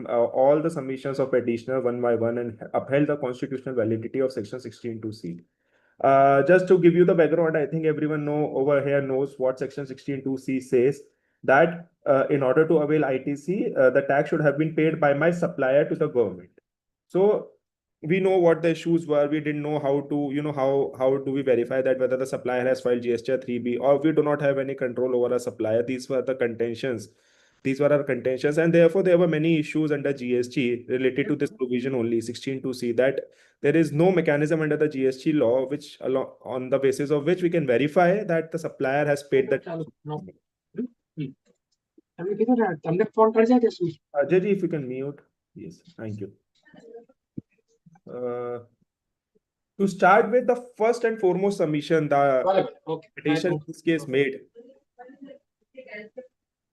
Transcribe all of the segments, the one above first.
all the submissions of petitioner one by one and upheld the constitutional validity of Section 16(2)(c). Just to give you the background, I think everyone over here knows what Section 16(2)(c) says, that in order to avail ITC, the tax should have been paid by my supplier to the government. So we know what the issues were. We didn't know how to, how do we verify that whether the supplier has filed GST or 3B, or we do not have any control over a supplier. These were the contentions. These were our contentions, and therefore there were many issues under GST related to this provision only, 16(2)(c), that there is no mechanism under the GST law which on the basis of which we can verify that the supplier has paid the. Ajay ji, if you can mute. Yes, thank you. To start with, the first and foremost submission the petition in this case made.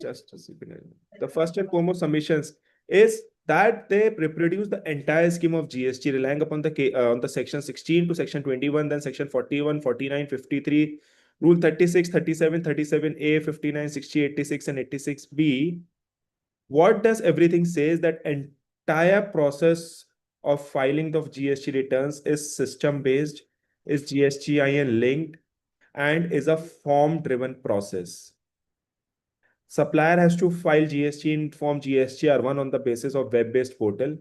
Just a second. The first and foremost submissions is that they reproduce the entire scheme of GST relying upon the section 16 to section 21, then section 41, 49, 53, rule 36, 37, 37A, 59, 60, 86, and 86B. What does everything says? That entire process of filing of GST returns is system based, is GSTIN linked, and is a form driven process. Supplier has to file GST in form GSTR1 on the basis of web-based portal.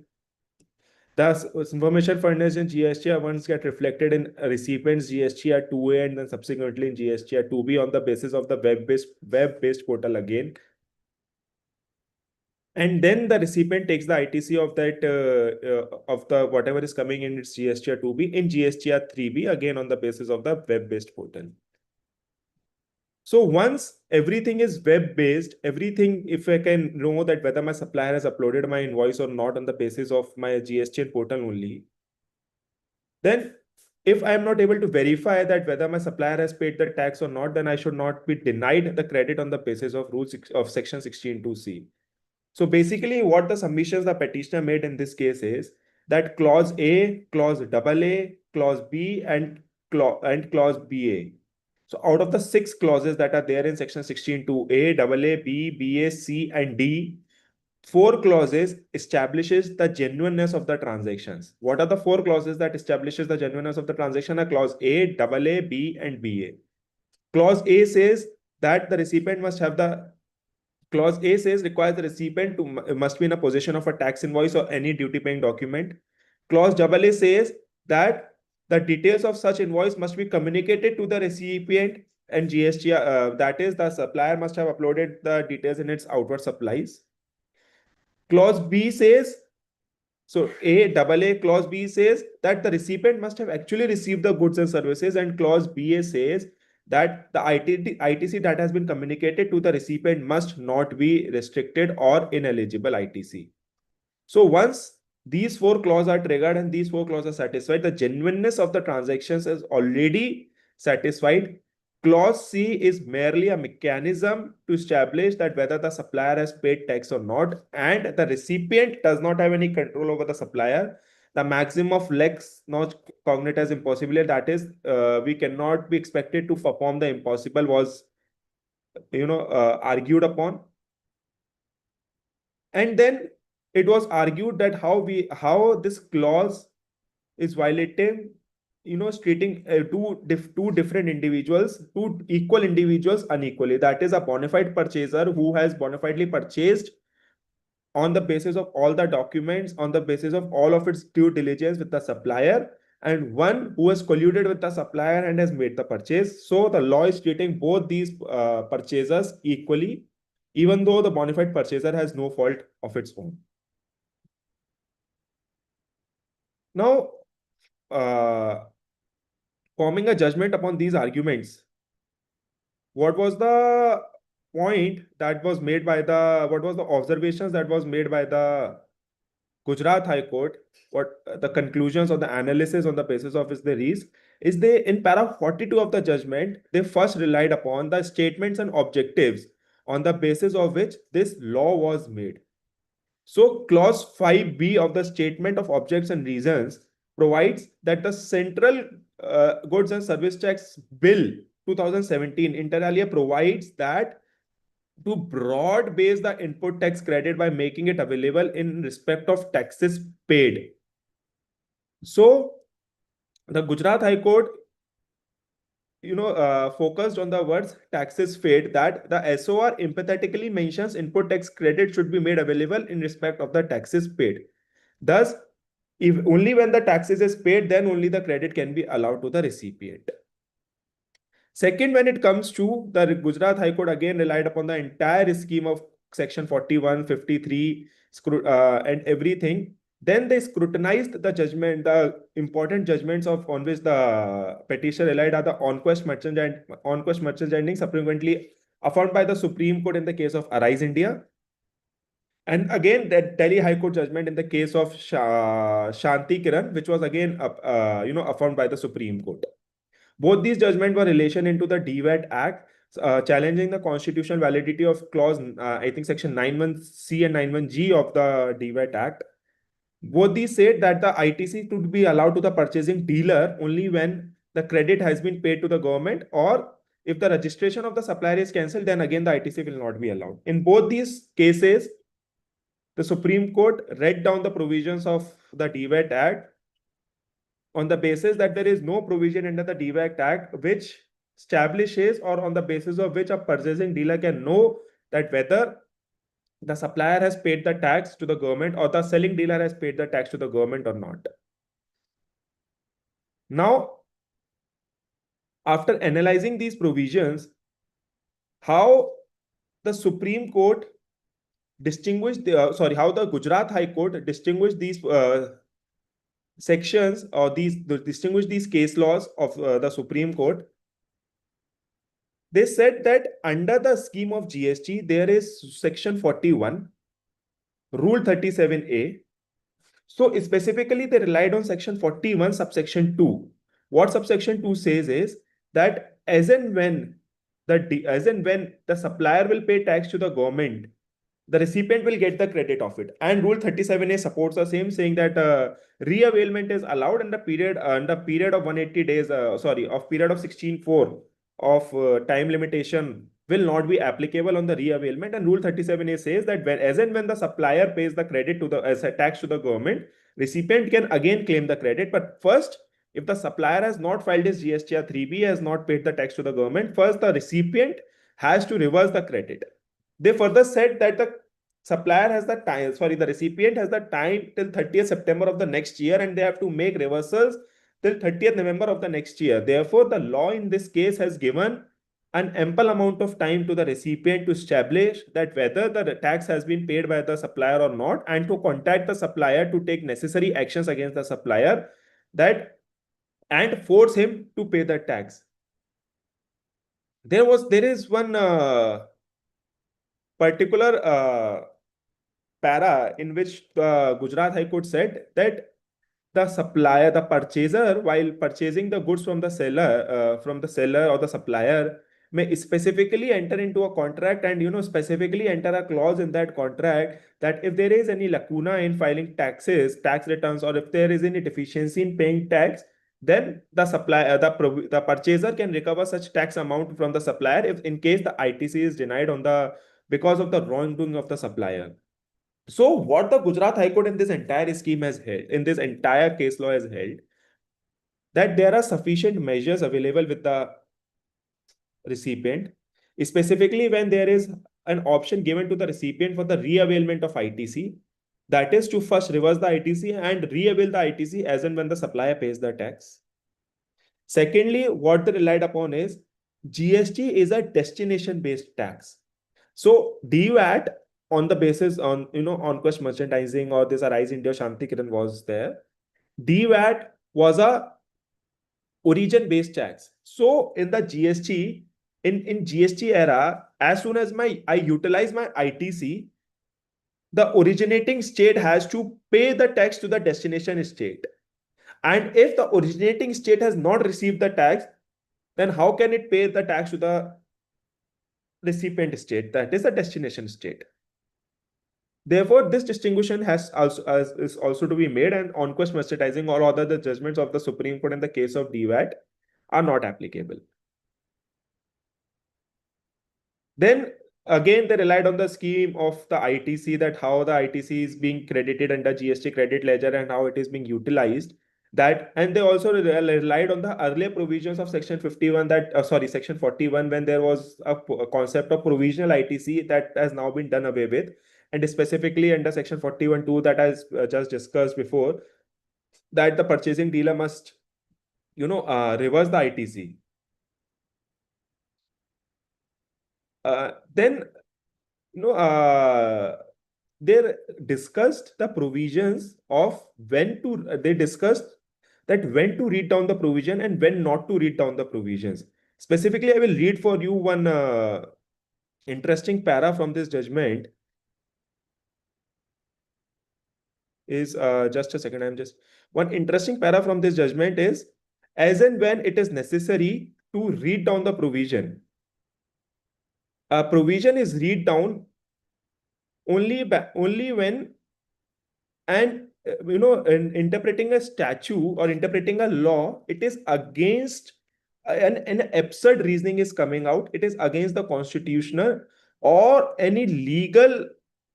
Thus, information furnished in GSTR1 get reflected in recipient's GSTR2A and then subsequently in GSTR2B on the basis of the web-based portal again. And then the recipient takes the ITC of that of the whatever is coming in its GSTR2B in GSTR3B again on the basis of the web-based portal. So once everything is web-based, everything, if I can know that whether my supplier has uploaded my invoice or not on the basis of my GST portal only, then if I am not able to verify that whether my supplier has paid the tax or not, then I should not be denied the credit on the basis of rule of section 16(2)(c). So basically what the submissions the petitioner made in this case is that clause A, clause AA, clause B, and clause BA. So out of the 6 clauses that are there in section 16(2)(a), AA, B, BA, C, and D, 4 clauses establishes the genuineness of the transactions. What are the 4 clauses that establishes the genuineness of the transaction? Are clause A, AA, B, and BA. Clause A says that the recipient must have Clause A says requires the recipient to must be in a possession of a tax invoice or any duty paying document. Clause AA says that the details of such invoice must be communicated to the recipient and GST, that is, the supplier must have uploaded the details in its outward supplies. Clause B says, so AA clause B says that the recipient must have actually received the goods and services, and clause BA says that the ITC that has been communicated to the recipient must not be restricted or ineligible ITC. So once these 4 clauses are triggered and these 4 clauses are satisfied, the genuineness of the transactions is already satisfied. Clause C is merely a mechanism to establish that whether the supplier has paid tax or not, and the recipient does not have any control over the supplier. The maximum of lex not cognate as impossible, that is, we cannot be expected to perform the impossible, was argued upon. And then it was argued that how this clause is violating, treating two different individuals, 2 equal individuals unequally. That is, a bona fide purchaser who has bona fidely purchased on the basis of all the documents, on the basis of all of its due diligence with the supplier, and one who has colluded with the supplier and has made the purchase. So the law is treating both these purchasers equally, even though the bona fide purchaser has no fault of its own. Now, forming a judgment upon these arguments, what was the point that was made by what was the observations that was made by the Gujarat High Court? What the conclusions or the analysis on the basis of which they reached is, they in para 42 of the judgment, they first relied upon the statements and objectives on the basis of which this law was made. So clause 5B of the statement of objects and reasons provides that the Central Goods and Service Tax Bill 2017 inter alia provides that to broad base the input tax credit by making it available in respect of taxes paid. So the Gujarat High Court, focused on the words taxes paid, that the SOR empathetically mentions input tax credit should be made available in respect of the taxes paid. Thus, if only when the taxes is paid, then only the credit can be allowed to the recipient. Second, when it comes to the Gujarat High Court, again relied upon the entire scheme of Section 41, 53, and everything. Then they scrutinized the judgment, the important judgments of on which the petitioner relied are the on-quest merchandising subsequently affirmed by the Supreme Court in the case of Arise India. And again, that Delhi High Court judgment in the case of Shanti Kiran, which was again affirmed by the Supreme Court. Both these judgments were relation into the DVAT Act, challenging the constitutional validity of clause, I think section 91C and 91G of the DVAT Act. Both these said that the ITC could be allowed to the purchasing dealer only when the credit has been paid to the government, or if the registration of the supplier is cancelled, then again the ITC will not be allowed. In both these cases, the Supreme Court read down the provisions of the DVAT Act on the basis that there is no provision under the DVAT Act which establishes, or on the basis of which a purchasing dealer can know that whether the supplier has paid the tax to the government or the selling dealer has paid the tax to the government or not. Now, after analyzing these provisions, how the Supreme Court distinguished how the Gujarat High Court distinguished these sections, or distinguish these case laws of the Supreme Court. They said that under the scheme of GST, there is section 41, rule 37A. So specifically, they relied on section 41, subsection 2. What subsection 2 says is that as and when the supplier will pay tax to the government, the recipient will get the credit of it. And Rule 37A supports the same, saying that reavailment is allowed in the period of 180 days, of period of 16(4) of time limitation will not be applicable on the reavailment. And Rule 37A says that as and when the supplier pays the credit to the as a tax to the government, recipient can again claim the credit. But first, if the supplier has not filed his GSTR 3B, has not paid the tax to the government, first the recipient has to reverse the credit. They further said that the recipient has the time till 30th September of the next year, and they have to make reversals till 30th November of the next year. Therefore, the law in this case has given an ample amount of time to the recipient to establish that whether the tax has been paid by the supplier or not, and to contact the supplier to take necessary actions against the supplier and force him to pay the tax. There is one particular para in which the Gujarat High Court said that the purchaser, while purchasing the goods from the seller or the supplier, may specifically enter into a contract and specifically enter a clause in that contract that if there is any lacuna in filing tax returns, or if there is any deficiency in paying tax, then the purchaser can recover such tax amount from the supplier if in case the ITC is denied because of the wrongdoing of the supplier. So what the Gujarat High Court in this entire scheme has held, in this entire case law has held, that there are sufficient measures available with the recipient, specifically when there is an option given to the recipient for the reavailment of ITC, that is to first reverse the ITC and reavail the ITC as and when the supplier pays the tax. Secondly, what they relied upon is GST is a destination-based tax. So DVAT, on the basis on quest merchandising or this Arise India Shanti Kiran was there, DVAT was a origin based tax. So in the GST, in GST era, as soon as I utilize my ITC, the originating state has to pay the tax to the destination state. And if the originating state has not received the tax, then how can it pay the tax to the recipient state, that is the destination state? Therefore, this distinction is also to be made, and on-quest merchandising or other the judgments of the Supreme Court in the case of DVAT are not applicable. Then Again, they relied on the scheme of the ITC, that how the ITC is being credited under GST credit ledger and how it is being utilized. That, and they also relied on the earlier provisions of Section 51, that sorry, Section 41, when there was a concept of provisional ITC that has now been done away with, and specifically under Section 41(2) that I just discussed before, that the purchasing dealer must, reverse the ITC. Then, you know, they discussed the provisions of they discussed that when to read down the provision and when not to read down the provisions. Specifically, I will read for you one interesting para from this judgment. Is just a second, I'm just one interesting para from this judgment is, as and when it is necessary to read down the provision, a provision is read down only when, and in interpreting a statute or interpreting a law, it is against an absurd reasoning is coming out, it is against the constitutional or any legal,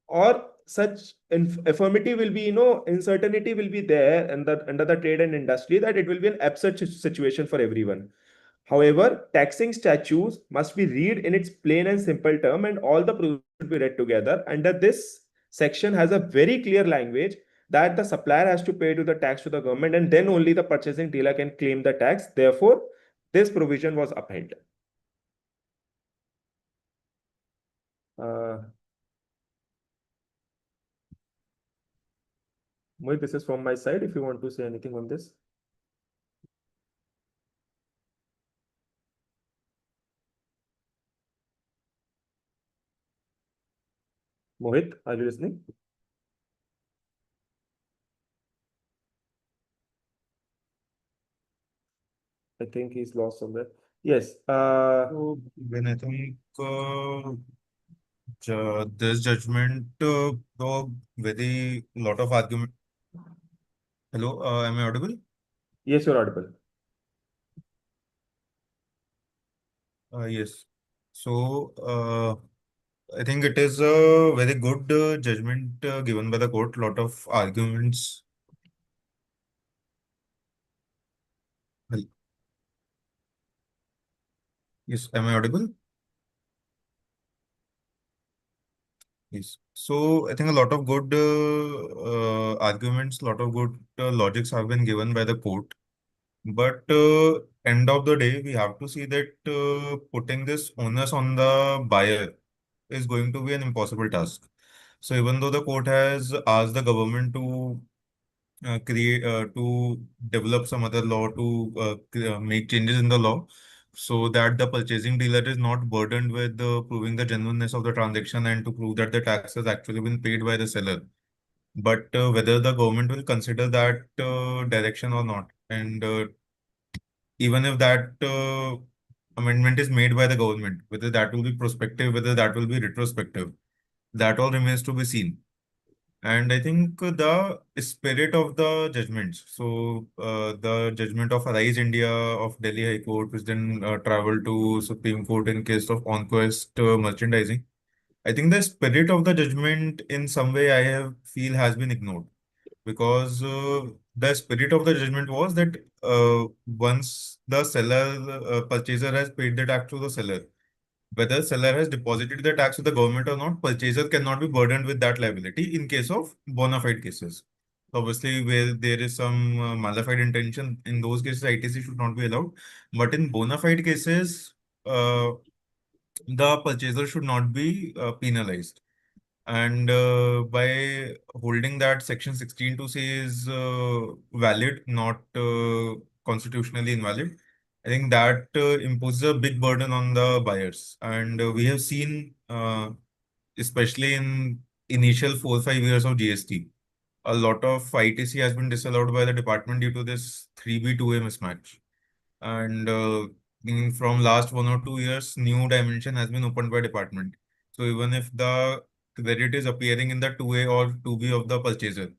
or such affirmative will be, uncertainty will be there, and that under the trade and industry, that it will be an absurd situation for everyone. However, taxing statutes must be read in its plain and simple term, and all the provisions should be read together. Under this section has a very clear language that the supplier has to pay to the tax to the government, and then only the purchasing dealer can claim the tax. Therefore, this provision was upheld. Mohit, this is from my side. If you want to say anything on this. Mohit, are you listening? I think he's lost somewhere. Yes. So when I think this judgment, very lot of argument. Hello, am I audible? Yes, you're audible. Yes. So I think it is a very good judgment given by the court. Lot of arguments. Well, yes, am I audible? Yes. So I think a lot of good arguments, lot of good logics have been given by the court. But end of the day, we have to see that putting this onus on the buyer is going to be an impossible task. So even though the court has asked the government to create to develop some other law to make changes in the law so that the purchasing dealer is not burdened with proving the genuineness of the transaction and to prove that the tax has actually been paid by the seller. But whether the government will consider that direction or not, and even if that amendment is made by the government, whether that will be prospective, whether that will be retrospective, that all remains to be seen. And I think the spirit of the judgments, so the judgment of Arise India of Delhi High Court, which then traveled to Supreme Court in case of on-quest merchandising. I think the spirit of the judgment in some way I have feel has been ignored because the spirit of the judgment was that once the seller purchaser has paid the tax to the seller, whether seller has deposited the tax to the government or not, purchaser cannot be burdened with that liability in case of bona fide cases. Obviously, where there is some mala fide intention, in those cases, ITC should not be allowed. But in bona fide cases, uh, the purchaser should not be penalized. And by holding that Section 16 to say is valid, not constitutionally invalid, I think that imposes a big burden on the buyers. And we have seen, especially in initial 4 or 5 years of GST, a lot of ITC has been disallowed by the department due to this 3B2A mismatch. And from last 1 or 2 years, new dimension has been opened by department. So even if the credit is appearing in the 2A or 2B of the purchaser,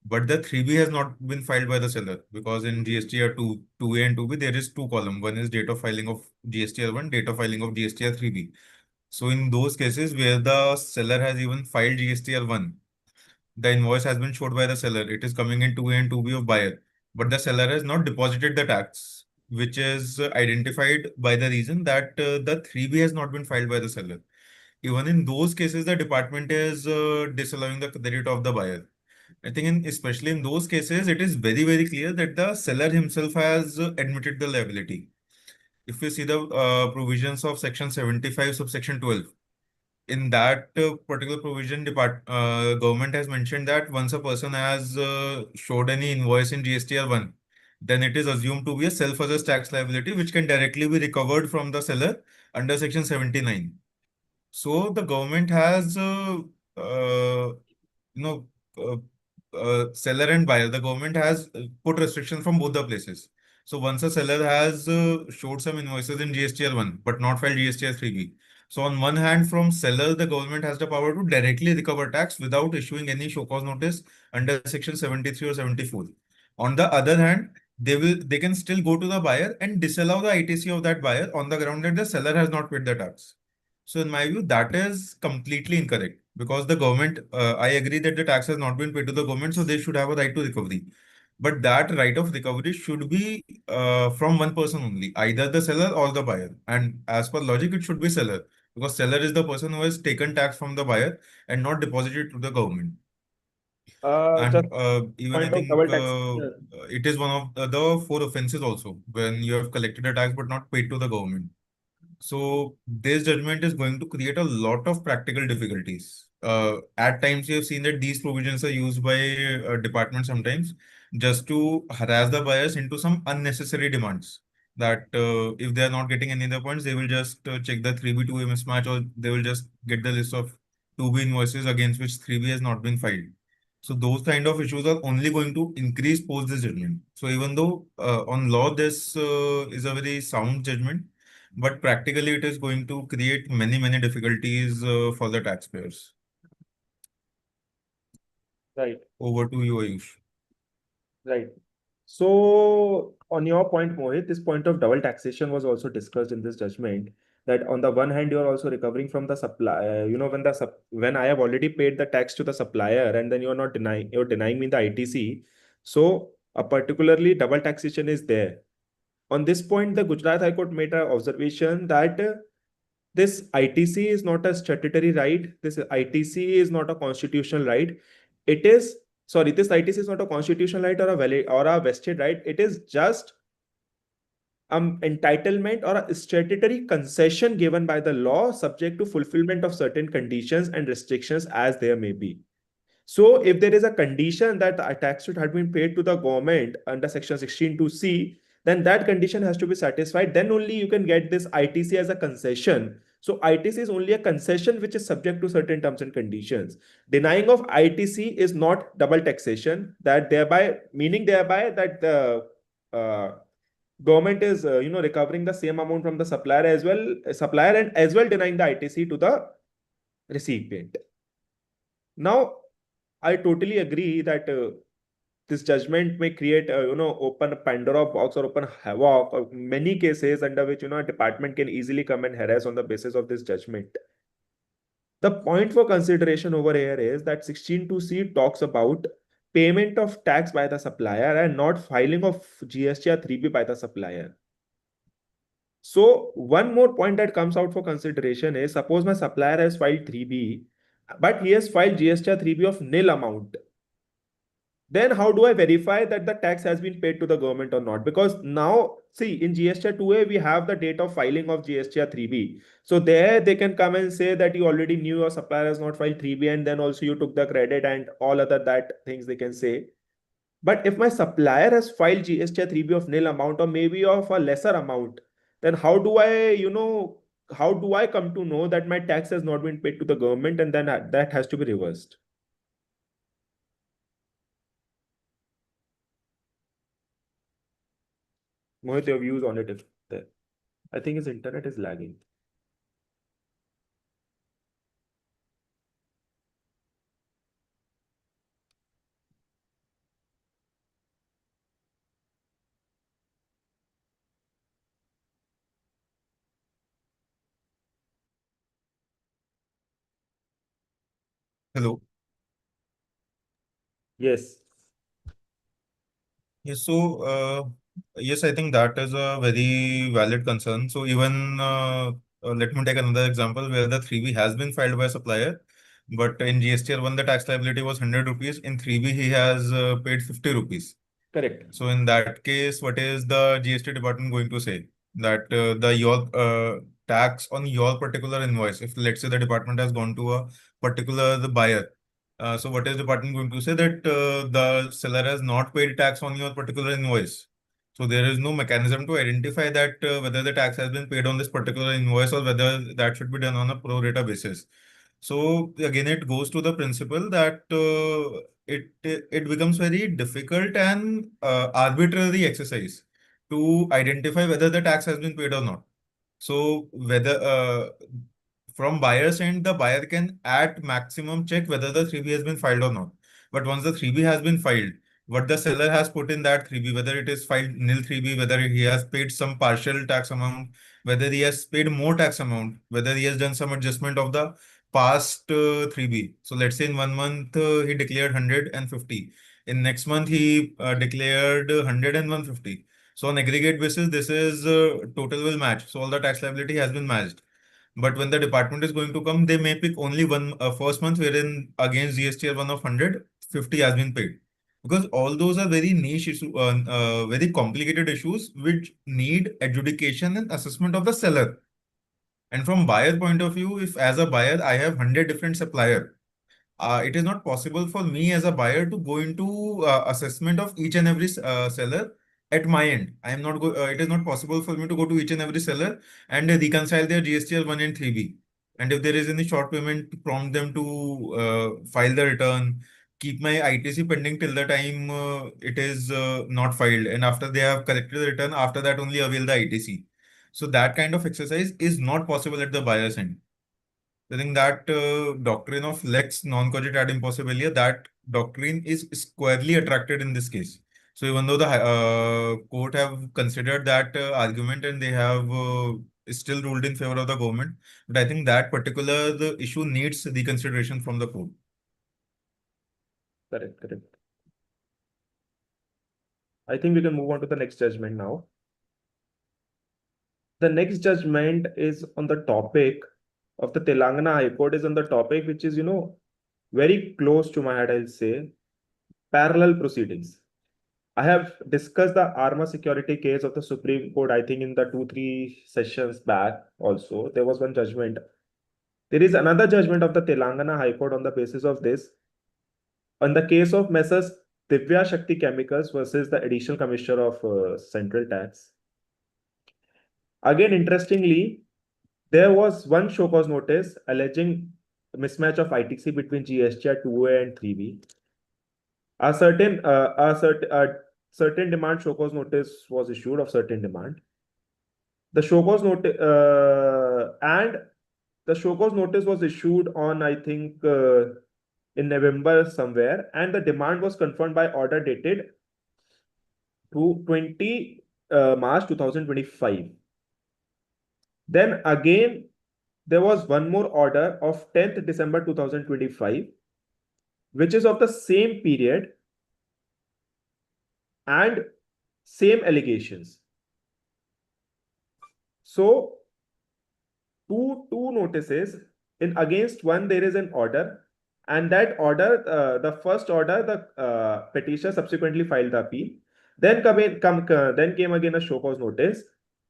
but the 3B has not been filed by the seller because in GSTR 2A and 2B there is two column. One is date of filing of GSTR 1, date of filing of GSTR 3B. So in those cases where the seller has even filed GSTR1, the invoice has been showed by the seller. It is coming in 2A and 2B of buyer, but the seller has not deposited the tax, which is identified by the reason that the 3B has not been filed by the seller. Even in those cases, the department is disallowing the credit of the buyer. I think especially in those cases, it is very, very clear that the seller himself has admitted the liability. If we see the provisions of section 75, subsection 12, in that particular provision, government has mentioned that once a person has showed any invoice in GSTR1, then it is assumed to be a self-assessed tax liability, which can directly be recovered from the seller under section 79. So the government has, you know, uh, seller and buyer. The government has put restrictions from both the places. So once a seller has showed some invoices in GSTR1 but not filed GSTR3B. So on one hand, from seller, the government has the power to directly recover tax without issuing any show cause notice under section 73 or 74. On the other hand, they can still go to the buyer and disallow the ITC of that buyer on the ground that the seller has not paid the tax. So in my view, that is completely incorrect because the government, I agree that the tax has not been paid to the government, so they should have a right to recovery. But that right of recovery should be from one person only, either the seller or the buyer. And as per logic, it should be seller because seller is the person who has taken tax from the buyer and not deposited to the government. Just And even I point of think double tax. it is one of the four offenses also when you have collected a tax but not paid to the government. So this judgment is going to create a lot of practical difficulties. At times, you have seen that these provisions are used by departments sometimes just to harass the buyers into some unnecessary demands. That if they are not getting any other points, they will just check the 3B2A mismatch, or they will just get the list of 2B invoices against which 3B has not been filed. So those kind of issues are only going to increase post this judgment. So even though on law this is a very sound judgment, but practically it is going to create many, many difficulties for the taxpayers. Right, Over to you, Ayush. right. So, on your point, Mohit, this point of double taxation was also discussed in this judgment. That on the one hand, you are also recovering from the supplier. When I have already paid the tax to the supplier, and then you're denying me the ITC. So, a particularly double taxation is there. On this point, the Gujarat High Court made an observation that this ITC is not a statutory right. This ITC is not a constitutional right. It is, sorry, this ITC is not a constitutional right or a valid or a vested right. It is just entitlement or a statutory concession given by the law subject to fulfillment of certain conditions and restrictions as there may be. So if there is a condition that a tax should have been paid to the government under section 16(2)(c), then that condition has to be satisfied. Then only you can get this ITC as a concession. So ITC is only a concession which is subject to certain terms and conditions. Denying of ITC is not double taxation. That thereby meaning thereby that the government is recovering the same amount from the supplier and as well denying the ITC to the recipient. Now I totally agree that this judgment may create, open a Pandora box or open havoc or many cases under which, a department can easily come and harass on the basis of this judgment. The point for consideration over here is that 16(2)(c) talks about payment of tax by the supplier and not filing of GST or 3B by the supplier. So one more point that comes out for consideration is suppose my supplier has filed 3B, but he has filed GST or 3B of nil amount. Then how do I verify that the tax has been paid to the government or not? Because now, see, in GST 2A, we have the date of filing of GST 3B. So there they can come and say that you already knew your supplier has not filed 3B and then also you took the credit and all other that things they can say. But if my supplier has filed GST 3B of nil amount or maybe of a lesser amount, then how do I come to know that my tax has not been paid to the government and then that has to be reversed? Mohit, your views on it if there. I think his internet is lagging. Hello. Yes, Yes, so yes, I think that is a very valid concern. So even let me take another example where the 3B has been filed by a supplier, but in GSTR 1 the tax liability was 100 rupees. In 3B he has paid 50 rupees. correct. So in that case, what is the GST department going to say? That the your tax on your particular invoice, if let's say the department has gone to a particular the buyer, so what is department going to say that the seller has not paid tax on your particular invoice? So there is no mechanism to identify that whether the tax has been paid on this particular invoice or whether that should be done on a pro rata basis. So again, it goes to the principle that it becomes very difficult and arbitrary exercise to identify whether the tax has been paid or not. So whether from buyer's end, the buyer can at maximum check whether the 3B has been filed or not. But once the 3B has been filed, what the seller has put in that 3B, whether it is filed nil 3B, whether he has paid some partial tax amount, whether he has paid more tax amount, whether he has done some adjustment of the past 3B. So let's say in 1 month he declared 150. In next month he declared 100 and 150. So on aggregate basis, this is total will match. So all the tax liability has been matched. But when the department is going to come, they may pick only one first month wherein against GSTR 1 of 100, 50 has been paid. Because all those are very niche issue, very complicated issues which need adjudication and assessment of the seller. And from buyer point of view, if as a buyer I have 100 different supplier, it is not possible for me as a buyer to go into assessment of each and every seller at my end. I am not it is not possible for me to go to each and every seller and reconcile their GSTR 1 and 3B. And if there is any short payment, to prompt them to file the return, keep my ITC pending till the time it is not filed. And after they have collected the return, after that only avail the ITC. So that kind of exercise is not possible at the buyer's end. I think that doctrine of lex non cogit ad impossibilia, that doctrine is squarely attracted in this case. So even though the court have considered that argument and they have still ruled in favor of the government, but I think that particular the issue needs reconsideration from the court. Correct, correct. I think we can move on to the next judgment now. The next judgment is on the topic of the Telangana High Court is on the topic which is, very close to my head, I'll say, parallel proceedings. I have discussed the Arma security case of the Supreme Court, I think in the 2, 3 sessions back also. There was one judgment. There is another judgment of the Telangana High Court on the basis of this. On the case of Messrs. Divya Shakti Chemicals versus the Additional Commissioner of Central Tax. Again, interestingly, there was one show cause notice alleging mismatch of ITC between GSTR 2A and 3B. A certain demand show cause notice was issued of certain demand. The show cause notice and the show cause notice was issued on, I think, in November somewhere, and the demand was confirmed by order dated to 20 March 2025. Then again, there was one more order of 10th December 2025, which is of the same period and same allegations. So two notices. In against one there is an order, and that order, the first order, the petitioner subsequently filed the appeal. Then came again a show cause notice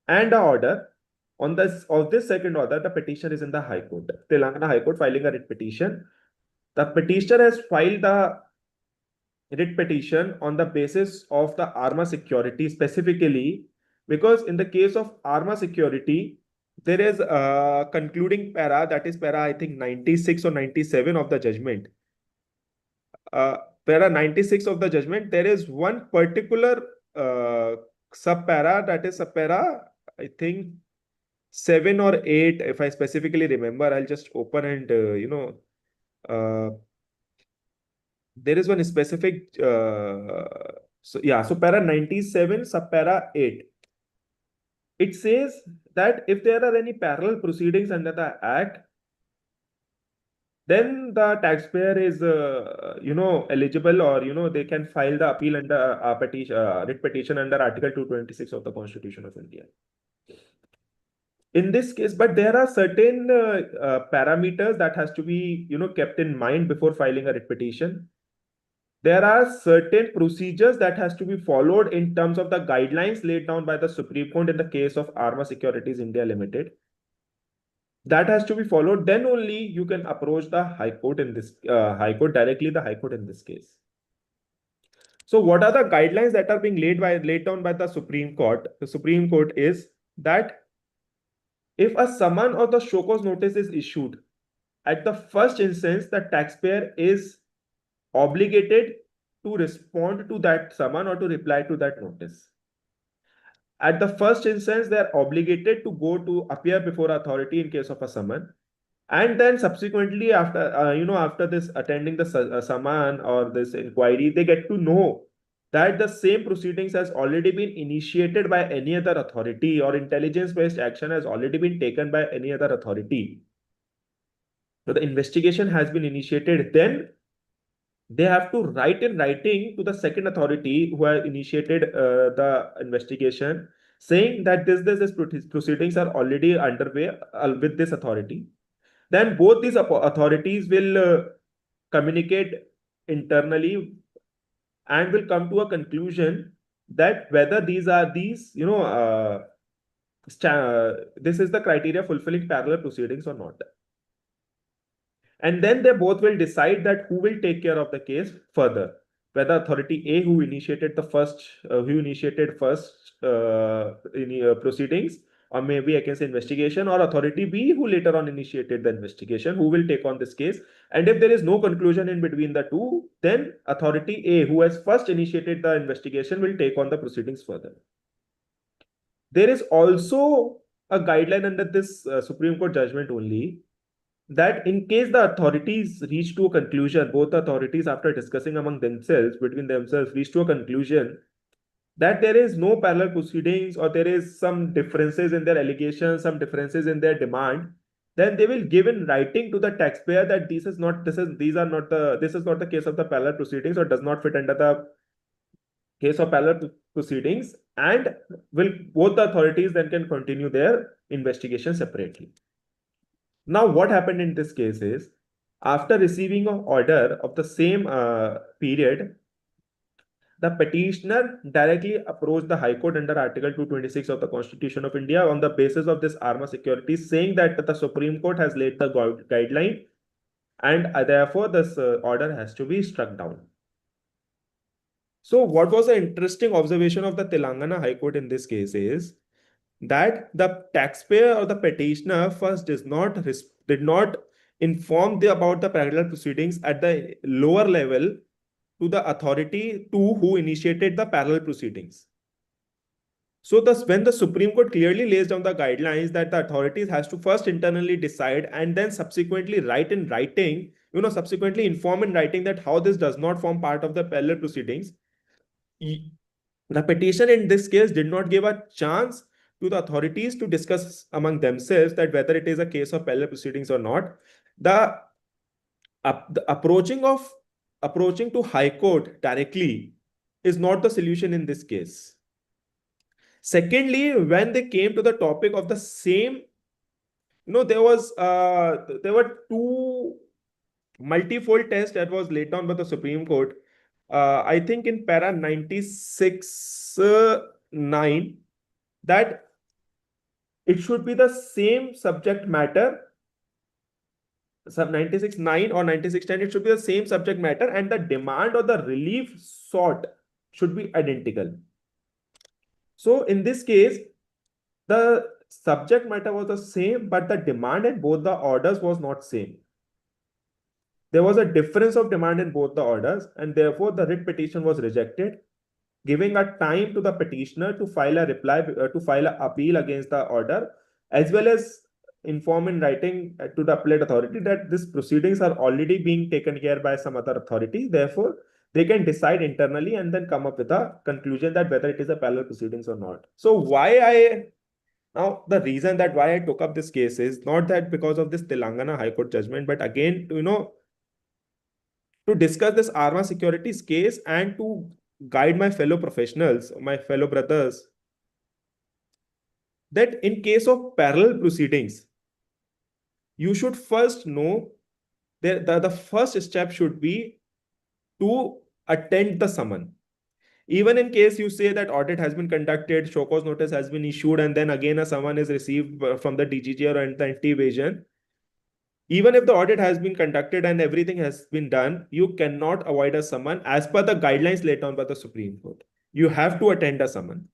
and a order. On this second order, the petitioner is in the High Court, Telangana High Court, filing a writ petition. The petitioner has filed the writ petition on the basis of the Arma security specifically, because in the case of Arma security, there is a concluding para, that is para, I think 96 or 97 of the judgment. Para 96 of the judgment, there is one particular sub para, that is sub para, I think 7 or 8, if I specifically remember. I'll just open and there is one specific so para 97 sub para 8, it says, that if there are any parallel proceedings under the act, then the taxpayer is eligible, or they can file the appeal under petition, writ petition under Article 226 of the Constitution of India. In this case, but there are certain parameters that has to be kept in mind before filing a writ petition. There are certain procedures that has to be followed in terms of the guidelines laid down by the Supreme Court in the case of Arma Securities India Limited. That has to be followed. Then only you can approach the High Court in this directly the High Court in this case. So what are the guidelines that are being laid down by the Supreme Court? The Supreme Court is that if a summon or the show cause notice is issued, at the first instance, the taxpayer is obligated to respond to that summon or to reply to that notice. At the first instance, they are obligated to go to appear before authority in case of a summon. And then subsequently, after this attending the summon or this inquiry, they get to know that the same proceedings has already been initiated by any other authority, or intelligence-based action has already been taken by any other authority. So the investigation has been initiated. Then they have to write in writing to the second authority who has initiated the investigation, saying that this proceedings are already underway with this authority. Then both these authorities will communicate internally and will come to a conclusion that whether this is the criteria fulfilling parallel proceedings or not. And then they both will decide that who will take care of the case further, whether authority A, who initiated first proceedings, or maybe I can say investigation, or authority B, who later on initiated the investigation, who will take on this case. And if there is no conclusion in between the two, then authority A, who has first initiated the investigation, will take on the proceedings further. There is also a guideline under this Supreme Court judgment only, that in case the authorities reach to a conclusion, both the authorities, after discussing between themselves, reach to a conclusion that there is no parallel proceedings, or there is some differences in their allegations, some differences in their demand, then they will give in writing to the taxpayer that this is not the case of the parallel proceedings, or does not fit under the case of parallel proceedings, and both the authorities then can continue their investigation separately. Now, what happened in this case is, after receiving an order of the same period, the petitioner directly approached the High Court under Article 226 of the Constitution of India on the basis of this Arma Securities, saying that the Supreme Court has laid the guideline, and therefore this order has to be struck down. So what was the interesting observation of the Telangana High Court in this case is that the taxpayer or the petitioner first did not inform about the parallel proceedings at the lower level to the authority who initiated the parallel proceedings. So when the Supreme Court clearly lays down the guidelines that the authorities has to first internally decide and then subsequently write in writing, subsequently inform in writing that how this does not form part of the parallel proceedings, the petition in this case did not give a chance to the authorities to discuss among themselves that whether it is a case of parallel proceedings or not. The approaching to High Court directly is not the solution in this case. Secondly, when they came to the topic of the same, there were two multifold tests that was laid down by the Supreme Court. I think in para 96(9), that it should be the same subject matter. Sub 96(9) or 96(10), it should be the same subject matter, and the demand or the relief sought should be identical. So in this case, the subject matter was the same, but the demand in both the orders was not same. There was a difference of demand in both the orders, and therefore the writ petition was rejected, giving a time to the petitioner to file an appeal against the order, as well as inform in writing to the appellate authority that these proceedings are already being taken care by some other authority. Therefore, they can decide internally and then come up with a conclusion that whether it is a parallel proceedings or not. So why I Now, the reason that why I took up this case is not that because of this Telangana High Court judgment, but again, to discuss this Arma Securities case and to guide my fellow professionals, my fellow brothers, that in case of parallel proceedings, you should first know that the first step should be to attend the summon. Even in case you say that audit has been conducted, show cause notice has been issued, and then again a summon is received from the DGG or the anti-evasion, even if the audit has been conducted and everything has been done, you cannot avoid a summon as per the guidelines laid down by the Supreme Court. You have to attend a summon.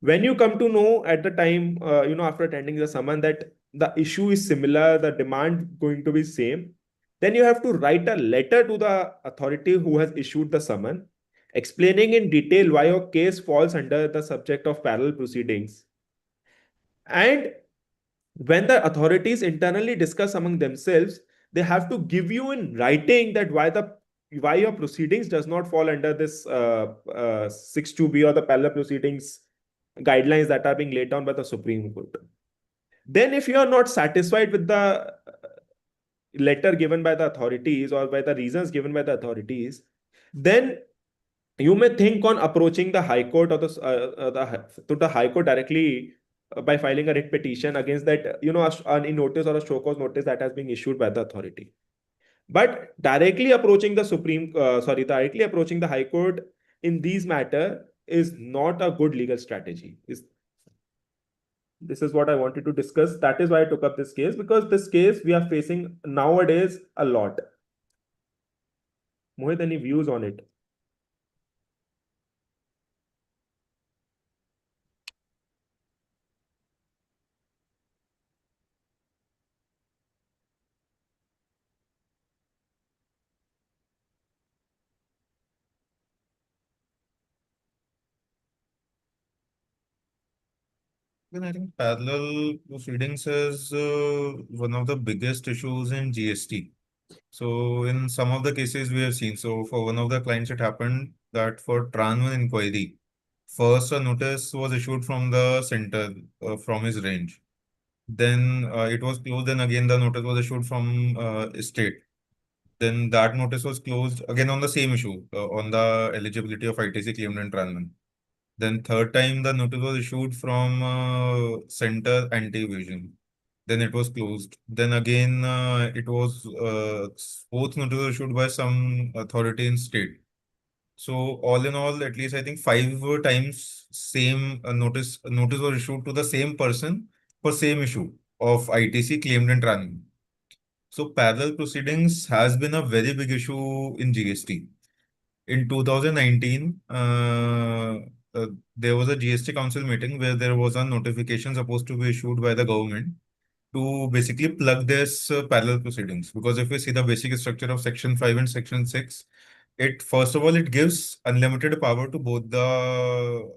When you come to know at the time, after attending the summon that the issue is similar, the demand going to be same, then you have to write a letter to the authority who has issued the summon, explaining in detail why your case falls under the subject of parallel proceedings. And when the authorities internally discuss among themselves, they have to give you in writing that why your proceedings does not fall under this 62B or the parallel proceedings guidelines that are being laid down by the Supreme Court. Then, if you are not satisfied with the letter given by the authorities or by the reasons given by the authorities, then you may think on approaching the High Court or to the High Court directly by filing a writ petition against that, a notice or a show cause notice that has been issued by the authority. But directly approaching the High Court in these matter is not a good legal strategy. This is what I wanted to discuss. That is why I took up this case, because this case we are facing nowadays a lot. Mohit, any views on it? Then I think parallel proceedings is one of the biggest issues in GST. So in some of the cases we have seen, so for one of the clients, it happened that for Tran 1 inquiry, first a notice was issued from the center from his range. Then it was closed. Then again the notice was issued from state. Then that notice was closed again on the same issue on the eligibility of ITC claimed in Tran 1. Then third time the notice was issued from center anti-evasion. Then it was closed. Then again it was fourth notice was issued by some authority in state. So all in all, at least I think five times same notice was issued to the same person for same issue of ITC claimed in Tran. So parallel proceedings has been a very big issue in GST. In 2019, there was a GST Council meeting where there was a notification supposed to be issued by the government to basically plug this parallel proceedings. Because if we see the basic structure of Section 5 and Section 6, it first of all, it gives unlimited power to both the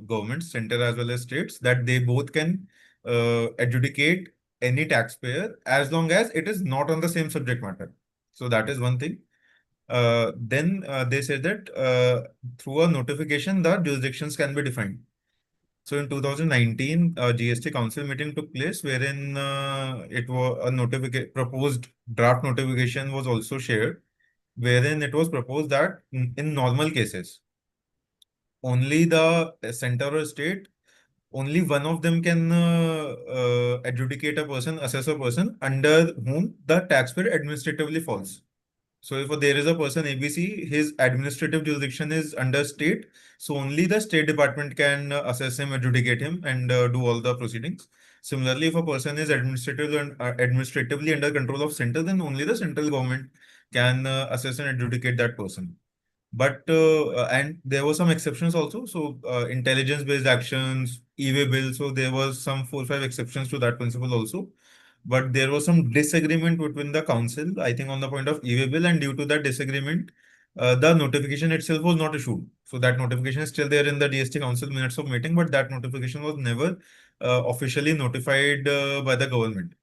governments, center as well as states, that they both can adjudicate any taxpayer as long as it is not on the same subject matter. So that is one thing. Then they said that through a notification, the jurisdictions can be defined. So in 2019, a GST Council meeting took place wherein it was a proposed draft notification was also shared, wherein it was proposed that in normal cases, only the center or state, only one of them can adjudicate a person, assess a person under whom the taxpayer administratively falls. So if there is a person ABC, his administrative jurisdiction is under state, so only the state department can assess him, adjudicate him, and do all the proceedings. Similarly, if a person is administratively under control of center, then only the central government can assess and adjudicate that person. But and there were some exceptions also. So intelligence-based actions, e-way bills. So there was some 4 or 5 exceptions to that principle also. But there was some disagreement between the council, I think, on the point of e-way bill, and due to that disagreement, the notification itself was not issued. So that notification is still there in the DST council minutes of meeting, but that notification was never officially notified by the government.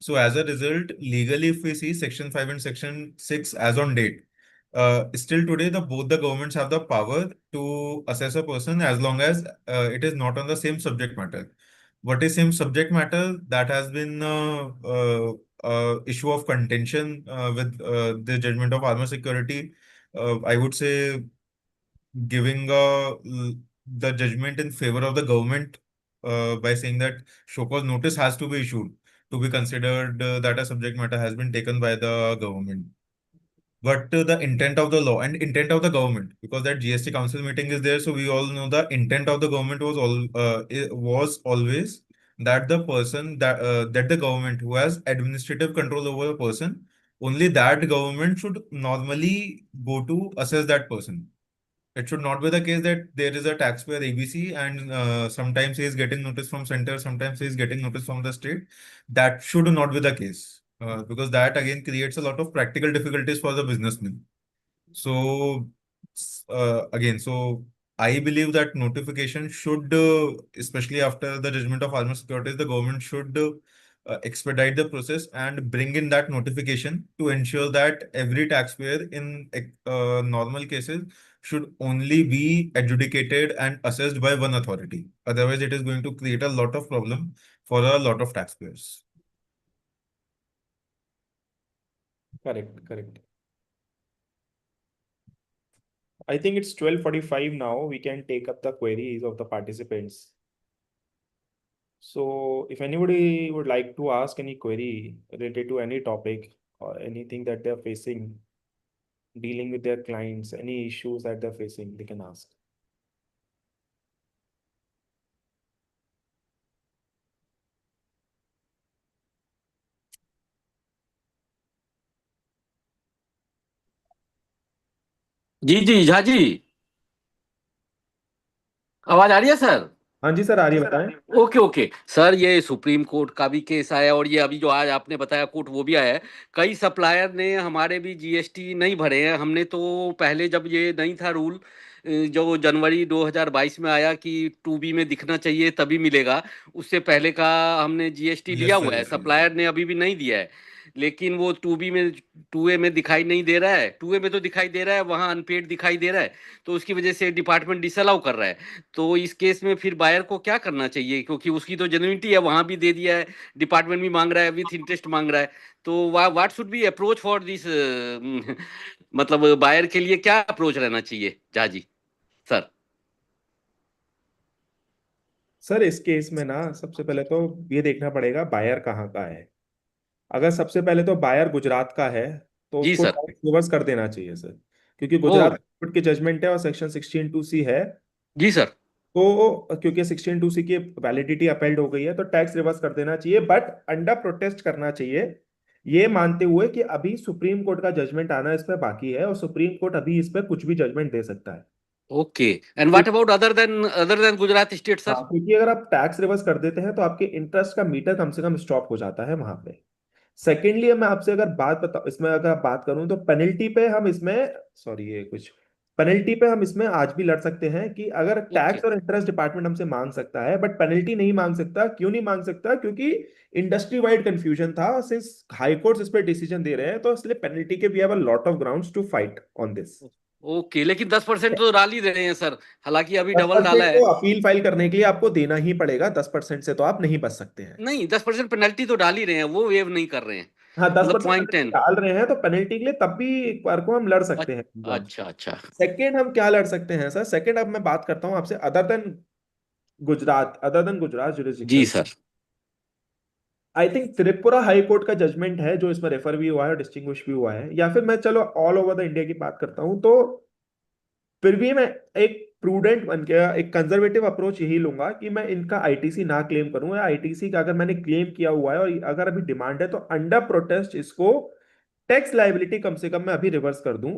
So as a result, legally, if we see Section 5 and Section 6 as on date, still today, both the governments have the power to assess a person as long as it is not on the same subject matter. what is same subject matter that has been issue of contention with the judgment of armor security. I would say giving the judgment in favor of the government by saying that show cause notice has to be issued to be considered that a subject matter has been taken by the government. But the intent of the law and intent of the government, because that GST council meeting is there, so we all know the intent of the government was was always that the person that the government who has administrative control over a person, only that government should normally go to assess that person. It should not be the case that there is a taxpayer ABC and sometimes he is getting notice from center, sometimes he is getting notice from the state. That should not be the case because that again creates a lot of practical difficulties for the businessman. So so I believe that notification should, especially after the judgment of Armed Securities, the government should expedite the process and bring in that notification to ensure that every taxpayer in normal cases should only be adjudicated and assessed by one authority. Otherwise, it is going to create a lot of problem for a lot of taxpayers. Correct, correct. I think it's 12:45 now. We can take up the queries of the participants. So if anybody would like to ask any query related to any topic or anything that they're facing, dealing with their clients, any issues that they're facing, they can ask. जी जी झा जी, आवाज आ रही है sir? हाँ जी sir, आ रही है, बताएं। Okay okay sir, ये supreme court का भी केस आया और ये अभी जो आज आपने बताया कोर्ट, वो भी आया है। कई सप्लायर ने हमारे भी जीएसटी नहीं भरे हैं। हमने तो पहले जब ये नहीं था रूल, जो जनवरी 2022 में आया कि 2B में दिखना चाहिए तभी मिलेगा, उससे पहले का हमने जीएसटी Yes, लिया sir. हुआ है। Yes, yes. सप्लायर ने अभी भी नहीं दिया है, लेकिन वो 2B में 2A में दिखाई नहीं दे रहा है। 2A में तो दिखाई दे रहा है, वहां अनपेड दिखाई दे रहा है, तो उसकी वजह से डिपार्टमेंट डिसअलाउ कर रहा है। तो इस केस में फिर बायर को क्या करना चाहिए, क्योंकि उसकी तो जेन्युइनिटी है, वहां भी दे दिया है, डिपार्टमेंट भी मांग रहा है, विथ इंटरेस्ट मांग रहा है। तो what should be approach for this, मतलब बायर के लिए क्या अप्रोच रहना चाहिए झा जी सर? सर इस केस में ना सबसे पहले तो ये देखना पड़ेगा बायर कहाँ का है। अगर सबसे पहले तो बायर गुजरात का है तो जी उसको सर। टैक्स रिवर्स कर देना चाहिए सर, क्योंकि ओ। गुजरात कोर्ट की जजमेंट है और सेक्शन 16(2)(c है। जी सर। तो क्योंकि 16(2)(c की वैलिडिटी अपेल्ड हो गई है तो टैक्स रिवर्स कर देना चाहिए, बट अंडर प्रोटेस्ट करना चाहिए, ये मानते हुए कि अभी सुप्रीम कोर्ट का जजमेंट आना इस पे बाकी है और सुप्रीम कोर्ट अभी इस पे कुछ भी जजमेंट दे सकता है। Okay, and what about other than Gujarat state हाँ, सर? क्योंकि अगर आप टैक्स रिवर्स कर देते हैं तो आपके इंटरेस्ट का मीटर कम से कम स्टॉप हो जाता है वहां पे। सेकेंडली मैं आपसे अगर बात बता इसमें अगर आप बात करूं तो पेनल्टी पे हम इसमें, सॉरी ये कुछ पेनल्टी पे हम इसमें आज भी लड़ सकते हैं कि अगर ओके टैक्स और इंटरेस्ट डिपार्टमेंट हमसे मांग सकता है बट पेनल्टी नहीं मांग सकता। क्यों नहीं मांग सकता? क्योंकि इंडस्ट्री वाइड कंफ्यूजन था, सिंस हाई कोर्ट इस पे डिसीजन दे रहे हैं तो इसलिए पेनल्टी के we have a lot of grounds to fight on this. Okay, लेकिन 10% तो डाल ही दे रहे हैं सर, हालांकि अभी दस डबल डाला परसेंट है। तो अपील फाइल करने के लिए आपको देना ही पड़ेगा, 10% से तो आप नहीं बच सकते हैं। नहीं, 10% पेनल्टी तो डाल ही रहे हैं, वो वेव नहीं कर रहे हैं। हाँ, दस मतलब परसेंट पॉइंट पेनल्टी 10। डाल रहे हैं तो पेनल्टी के लिए तब भी एक बार को हम लड़ सकते हैं। अच्छा अच्छा। सेकेंड हम क्या लड़ सकते हैं सर? सेकेंड अब मैं बात करता हूं आपसे अदर देन गुजरात जी jurisdiction. Sir. I think Tripura high court का जजमेंट है जो इसमें रेफर भी हुआ है और डिस्टिंग्विश भी हुआ है, या फिर मैं चलो ऑल ओवर द इंडिया की बात करता हूं तो फिर भी मैं एक प्रूडेंट बन के एक कंजर्वेटिव अप्रोच यही लूंगा कि मैं इनका आईटीसी ना क्लेम करूं, या आईटीसी का अगर मैंने क्लेम किया हुआ है और अगर अभी डिमांड है तो अंडर प्रोटेस्ट इसको टैक्स लाइबिलिटी कम से कम मैं अभी रिवर्स कर दूं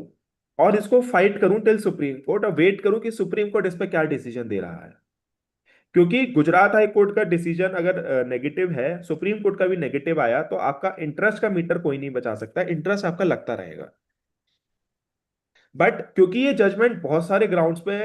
और इसको फाइट करूं टिल सुप्रीम कोर्ट और वेट करूं कि सुप्रीम कोर्ट इस पर क्या डिसीजन दे रहा है। क्योंकि गुजरात हाई कोर्ट का डिसीजन अगर नेगेटिव है, सुप्रीम कोर्ट का भी नेगेटिव आया तो आपका इंटरेस्ट का मीटर कोई नहीं बचा सकता, इंटरेस्ट आपका लगता रहेगा। बट क्योंकि ये जजमेंट बहुत सारे ग्राउंड्स पे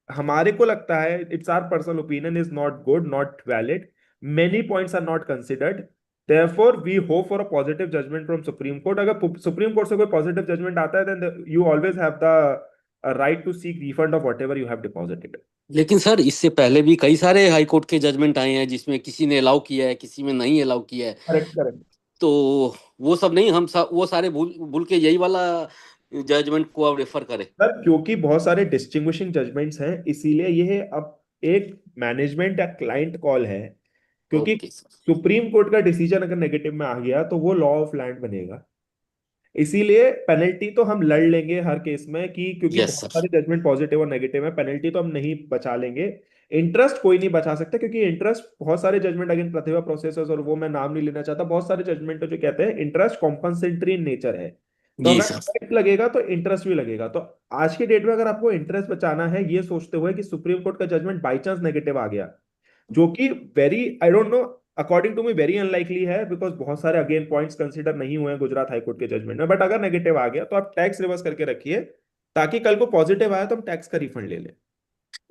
हमारे को लगता है, it's our personal opinion, is not good, not valid, many points are not considered, therefore we hope for a positive judgment from supreme court. अगर सुप्रीम कोर्ट से कोई पॉजिटिव जजमेंट आता है then you always have the right to seek refund of whatever you have deposited. लेकिन sir इससे पहले भी कई सारे हाई कोर्ट के जजमेंट आए हैं जिसमें किसी ने अलाउ किया है, किसी में नहीं अलाउ किया है। Correct, correct. तो वो सब नहीं, हम सब वो सारे भूल भूल के यही वाला जजमेंट को आप रेफर करें। सर क्योंकि बहुत सारे डिस्टिंग्विशिंग जजमेंट्स हैं, इसीलिए यह अब एक मैनेजमेंट या क्लाइंट कॉल है। क्योंकि ओके सर। सुप्रीम कोर्ट का डिसीजन अगर नेगेटिव में आ गया तो वो लॉ ऑफ लैंड बनेगा। इसीलिए पेनल्टी तो हम लड़ लेंगे हर केस में, कि क्योंकि यस बहुत सर। सारे जजमेंट पॉजिटिव और नेगेटिव है, पेनल्टी तो हम नहीं बचा लेंगे। इंटरेस्ट कोई नहीं बचा सकता, क्योंकि इंटरेस्ट बहुत सारे जजमेंट अगेंस्ट प्रतिभा प्रोसेसर्स, और वो मैं नाम नहीं लेना चाहता, बहुत सारे जजमेंट जो कहते हैं इंटरेस्ट कॉम्पनसेटरी इन नेचर है। तो जी अगर सर। टैक्स लगेगा तो इंटरेस्ट भी लगेगा। तो आज की डेट में अगर आपको इंटरेस्ट बचाना है, ये सोचते हुए कि सुप्रीम कोर्ट का जजमेंट बाई चांस नेगेटिव आ गया, जो कि very, I don't know, according to me very unlikely है, बिकॉज बहुत सारे अगेन पॉइंट्स कंसीडर नहीं हुए हैं गुजरात हाईकोर्ट के जजमेंट में, बट अगर नेगेटिव आ गया तो आप टैक्स रिवर्स करके रखिए, ताकि कल को पॉजिटिव आया तो हम टैक्स का रिफंड ले लें।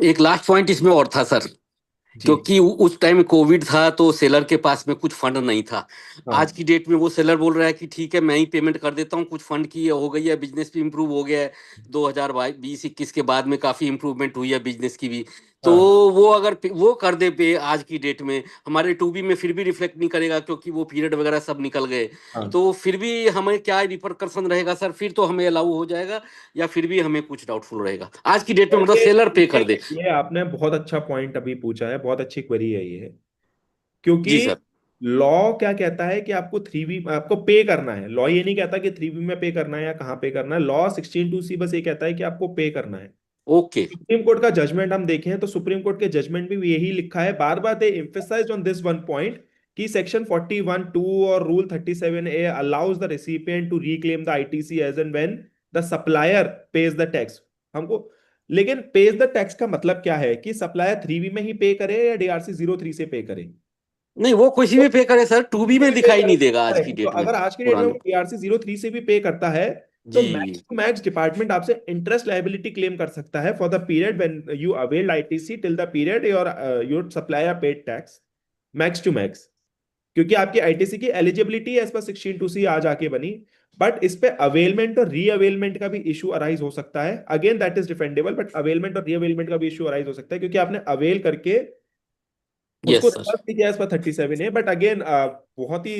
एक लास्ट पॉइंट इसमें और था सर, जी। क्योंकि उस टाइम कोविड था तो सेलर के पास में कुछ फंड नहीं था। हाँ आज की डेट में वो सेलर बोल रहा है कि ठीक है मैं ही पेमेंट कर देता हूँ, कुछ फंड की हो गई है, बिजनेस भी इम्प्रूव हो गया है। 2020-21 के बाद में काफी इम्प्रूवमेंट हुई है बिजनेस की भी। तो हाँ। वो अगर वो कर दे पे आज की डेट में हमारे टू बी में फिर भी रिफ्लेक्ट नहीं करेगा, क्योंकि वो पीरियड वगैरह सब निकल गए। हाँ तो फिर भी हमें क्या रिपरकशन रहेगा सर? फिर तो हमें अलाउ हो जाएगा या फिर भी हमें कुछ डाउटफुल रहेगा आज की डेट में, मतलब ये सेलर पे ये कर दे? ये आपने बहुत अच्छा पॉइंट अभी पूछा है, बहुत अच्छी क्वेरी है ये। क्योंकि जी सर। लॉ क्या कहता है कि आपको 3V आपको पे करना है। लॉ ये नहीं कहता कि 3V में पे करना है या कहाँ पे करना है। लॉ 16(2)(c) बस ये कहता है कि आपको पे करना है। ओके। सुप्रीम कोर्ट का जजमेंट हम देखें तो सुप्रीम कोर्ट के जजमेंट में भी यही लिखा है, बार बार they emphasize on this one point, कि सेक्शन 41(2) और rule 37A allows the recipient to reclaim the ITC as and when the supplier pays the tax. हमको लेकिन पेज द टैक्स का मतलब क्या है, कि सप्लायर 3V में ही पे करे या DRC 03 से पे करे? नहीं, वो किसी भी पे करे सर, टू बी किसी में भी पे दिखाई नहीं करे। देगा आज की करेक्ट। तो डेट में। अगर आज की डेट में वो पुराने। DRC 03 से भी पे करता है, तो मैक्स जी। टू मैक्स डिपार्टमेंट आपसे इंटरेस्ट लायबिलिटी क्लेम कर सकता है for the period when you availed ITC till the period your supplier paid tax, max to max. क्योंकि आपकी आईटीसी की एलिजिबिलिटी एज पर 16(2)(c) आज आके बनी, बट इस पे अवेलमेंट और री अवेलमेंट का भी इशू अराइज हो सकता है। Again that is defendable, but availment और री अवेलमेंट का भी इशू अराइज हो सकता है, क्योंकि आपने अवेल करके उसको यस सर। रिवर्स भी किया इस पर 37A। बट अगेन बहुत ही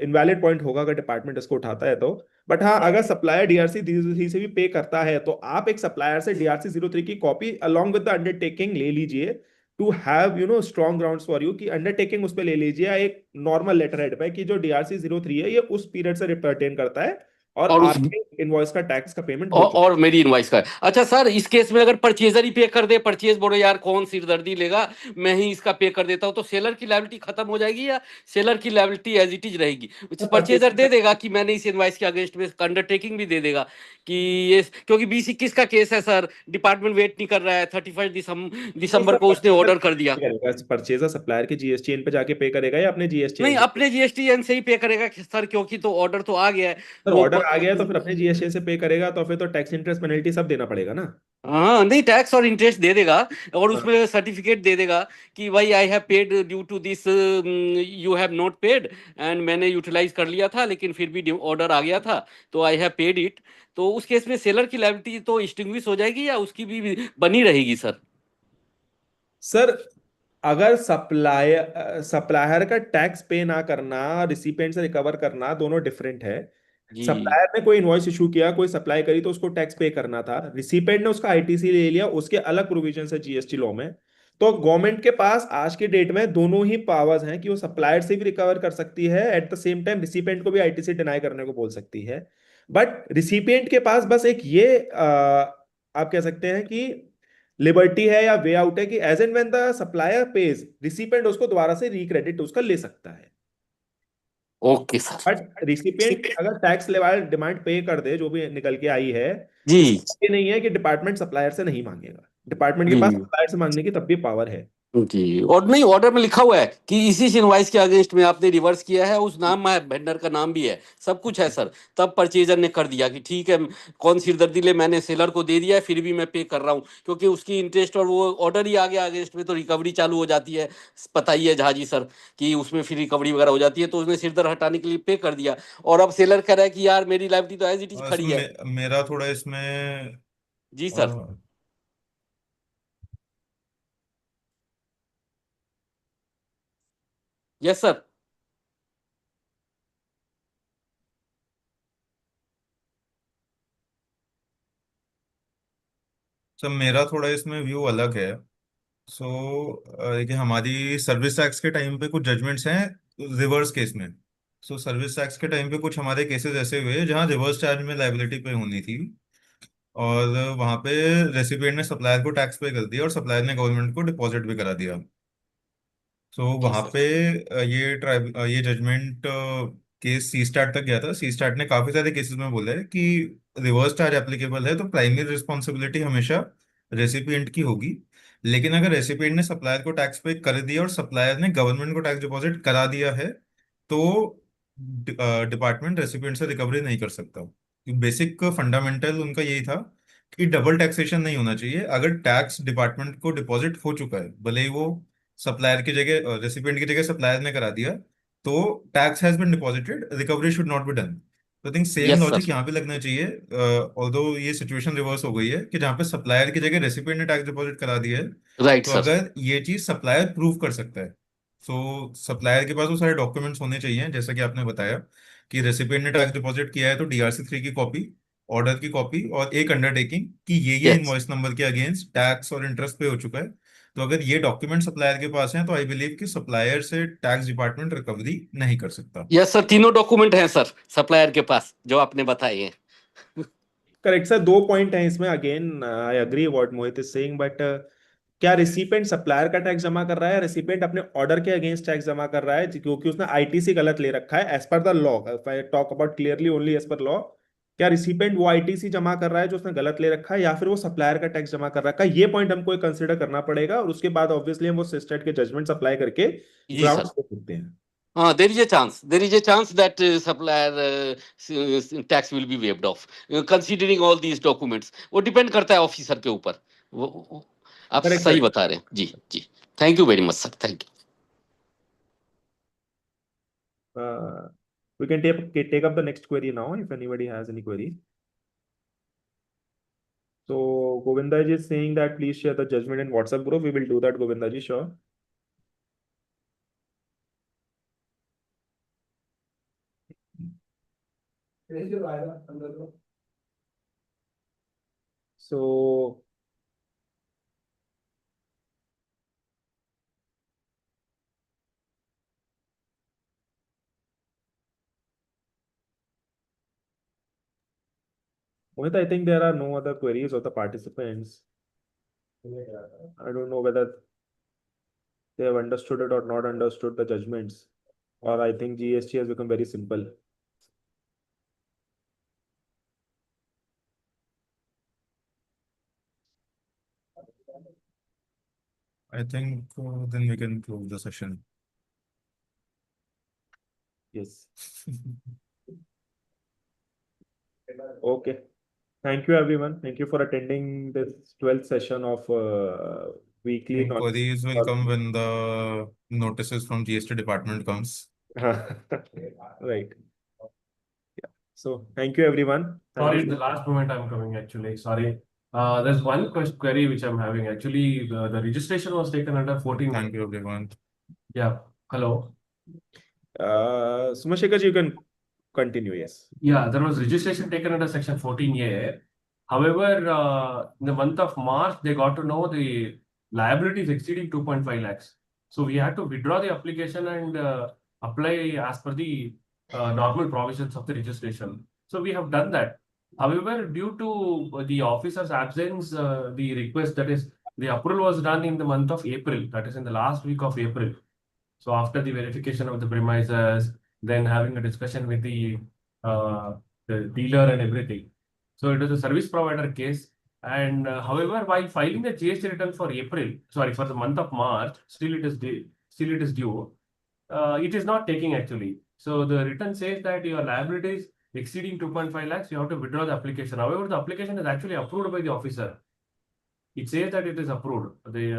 इनवैलिड पॉइंट होगा अगर डिपार्टमेंट इसको उठाता है तो। बट हाँ, अगर सप्लायर DRC 03 से भी पे करता है, तो आप एक सप्लायर से DRC 03 की copy along with the undertaking ले लीजिए, to have strong grounds for you, कि अंडरटेकिंग उस पर ले लीजिए, या एक नॉर्मल लेटर हेड पे कि जो DRC 03 है ये उस पीरियड से रिपर्टेन करता है, और और उस आपके इनवॉइस का टैक्स का पेमेंट हो चुका और मेरी इनवाइस का है। अच्छा सर, इस केस में अगर परचेजर ही पे कर दे, परचेज बोले यार कौन सिरदर्दी लेगा, मैं ही इसका पे कर देता हूँ, तो सेलर की लायबिलिटी खत्म हो जाएगी या सेलर की लायबिलिटी एज इट इज रहेगी? परचेजर दे है। देगा कि मैंने इस इनवाइस के अगेंस्ट में अंडरटेकिंग भी दे देगा कि ये, क्योंकि 20-21 का केस है सर, डिपार्टमेंट वेट नहीं कर रहा है, 31 नहीं दिसंबर सर, को उसने ऑर्डर कर दिया। परचेजर सप्लायर के जीएसटीएन पे जाके पे करेगा या अपने नहीं, जीएसटीएन से? अपने जीएसटी से ही पे करेगा सर, क्योंकि तो ऑर्डर तो आ गया है। सर वो ऑर्डर आ गया तो फिर अपने जीएसटीएन से पे करेगा, तो फिर तो टैक्स इंटरेस्ट पेनल्टी सब देना पड़ेगा ना। हाँ, नहीं, टैक्स और इंटरेस्ट दे देगा, और हाँ। उसमें सर्टिफिकेट दे देगा कि भाई I have paid due to this, you have not paid, and मैंने यूटिलाइज कर लिया था लेकिन फिर भी ऑर्डर आ गया था तो आई हैव पेड इट। तो उस केस में सेलर की लायबिलिटी तो एक्सटिंग्विश हो जाएगी या उसकी भी बनी रहेगी सर? सर अगर सप्लायर का टैक्स पे ना करना, रिसिपिएंट से रिकवर करना, दोनों डिफरेंट है। जी। सप्लायर ने कोई इनवॉइस इशू किया, कोई सप्लाई करी, तो उसको टैक्स पे करना था। रिसिपिएंट ने उसका आईटीसी ले लिया, उसके अलग प्रोविजन है जीएसटी लॉ में। तो गवर्नमेंट के पास आज के डेट में दोनों ही पावर्स हैं, कि वो सप्लायर से भी रिकवर कर सकती है, at the same time recipient को भी आईटीसी डिनाई करने को बोल सकती है। बट रिसिपिएंट के पास बस एक ये आप कह सकते हैं कि लिबर्टी है या वे आउट है, कि as and when the supplier pays, recipient उसको दोबारा से रिक्रेडिट उसका ले सकता है। Okay sir. बट रिसिपिएंट अगर टैक्स लेवल डिमांड पे कर दे जो भी निकल के आई है, जी। इसका ये नहीं है कि डिपार्टमेंट सप्लायर से नहीं मांगेगा। डिपार्टमेंट के पास जी। सप्लायर से मांगने की तब भी पावर है। जी, और नहीं, ऑर्डर में लिखा हुआ है कि इसी इनवाइस के अगेंस्ट में आपने रिवर्स किया है, उस नाम में वेंडर का नाम भी है, सब कुछ है सर। तब परचेजर ने कर दिया कि ठीक है, कौन सिरदर्दी ले, मैंने सेलर को दे दिया है फिर भी मैं पे कर रहा हूँ, क्योंकि उसकी इंटरेस्ट और वो ऑर्डर ही आ गया अगेंस्ट में, तो रिकवरी चालू हो जाती है। पता ही है झाजी सर कि उसमें फिर रिकवरी वगैरह हो जाती है, तो उसने सिरदर्द हटाने के लिए पे कर दिया, और अब सेलर कह रहा है कि यार मेरी लाइबिलिटी तो एज इट इज खड़ी है। इसमें मेरा थोड़ा इसमें जी सर। Yes sir. सर मेरा थोड़ा इसमें व्यू अलग है। सो देखिए, हमारी सर्विस टैक्स के टाइम पे कुछ जजमेंट्स हैं रिवर्स केस में। सो सर्विस टैक्स के टाइम पे कुछ हमारे केसेस ऐसे हुए जहां रिवर्स चार्ज में लाइबिलिटी पे होनी थी, और वहां पे रेसिपिएंट ने सप्लायर को टैक्स पे कर दिया और सप्लायर ने गवर्नमेंट को डिपॉजिट भी करा दिया। तो जी वहां सर। पे ये जजमेंट केस सी स्टार्ट तक गया था। सी स्टार्ट ने काफी सारे केसेस में बोला है कि रिवर्स चार्ज एप्लीकेबल है तो प्राइमरी रिस्पॉन्सिबिलिटी हमेशा रेसिपिएंट की होगी। लेकिन अगर रेसिपिएंट ने सप्लायर को टैक्स पे कर दिया और सप्लायर ने गवर्नमेंट को टैक्स डिपॉजिट करा दिया है, तो डिपार्टमेंट रेसिपिएंट से रिकवरी नहीं कर सकता। बेसिक फंडामेंटल उनका यही था कि डबल टैक्सेशन नहीं होना चाहिए। अगर टैक्स डिपार्टमेंट को डिपॉजिट हो चुका है, भले ही वो सप्लायर की जगह रेसिपिएंट की जगह सप्लायर ने करा दिया, तो tax has been deposited, recovery should not be done. तो I think same yes logic sir. यहाँ पे लगना चाहिए। ऑल्दो ये सिचुएशन रिवर्स हो गई है कि जहाँ पे सप्लायर की जगह रेसिपिएंट ने टैक्स डिपॉजिट करा दिया है, राइट तो सर। अगर ये चीज सप्लायर प्रूव कर सकता है, सो सप्लायर के पास वो सारे डॉक्यूमेंट्स होने चाहिए जैसा कि आपने बताया कि रेसिपिएंट ने टैक्स डिपॉजिट किया है तो DRC 3 की कॉपी, ऑर्डर की कॉपी और एक अंडरटेकिंग कि ये यस। इनवॉइस नंबर के अगेंस्ट टैक्स और इंटरेस्ट पे हो चुका है। तो अगर ये डॉक्यूमेंट सप्लायर के पास हैं तो आई बिलीव कि सप्लायर से टैक्स डिपार्टमेंट रिकवरी नहीं कर सकता। यस सर, तीनों डॉक्यूमेंट हैं सर सप्लायर के पास जो आपने बताए हैं। करेक्ट सर, दो पॉइंट हैं इसमें। Again I agree what Mohit is saying, but क्या रिसिपेंट सप्लायर का टैक्स जमा कर रहा है, रेसिपेंट अपने ऑर्डर के अगेंस्ट टैक्स जमा कर रहा है क्योंकि उसने आईटीसी गलत ले रखा है as per the law? If I talk about clearly only as per law, क्या रिसिपेंट वो आईटीसी जमा कर रहा है जो उसने गलत ले रखा है, या फिर वो सप्लायर का टैक्स जमा कर रखा है? ये पॉइंट हमको कंसिडर करना पड़ेगा, और उसके बाद ऑब्वियसली हम वो सिस्टेट के जजमेंट अप्लाई करके जी सर। ग्राउंड्स पे करते हैं। There is a chance. There is a chance that supplier tax will be waived off, considering all these documents. वो डिपेंड करता है ऑफिसर के ऊपर। आप करेक्ट सही करेक्ट। बता रहे हैं जी जी। Thank you very much sir, thank you. We can take up the next query now if anybody has any query. So Govinda is saying that please share the judgment in WhatsApp group. We will do that, Govinda ji, sure. So Mohit, I think there are no other queries of the participants. I don't know whether they have understood it or not understood the judgments, or I think GST has become very simple. I think then we can close the session. Yes. Okay. Thank you, everyone. Thank you for attending this 12th session of weekly Inquiries will come when the notices from GST department comes. Right. Yeah. So thank you, everyone. Thank Sorry, you. the last moment I'm coming actually. Sorry. There's one query which I'm having. Actually, the registration was taken under 14. Thank you, everyone. Yeah. Hello. Sumashekar, you can continue. Yes. Yeah, there was registration taken under section 14A. However, in the month of March, they got to know the liability is exceeding 2.5 lakhs. So we had to withdraw the application and apply as per the normal provisions of the registration. So we have done that. However, due to the officer's absence, the request, that is, the approval was done in the month of April, that is in the last week of April. So after the verification of the premises, then having a discussion with the dealer and everything. So it was a service provider case. And however, while filing the GST return for April, sorry, for the month of March, still it is due. It is not taking actually. So the return says that your liability is exceeding 2.5 lakhs. You have to withdraw the application. However, the application is actually approved by the officer. It says that it is approved. The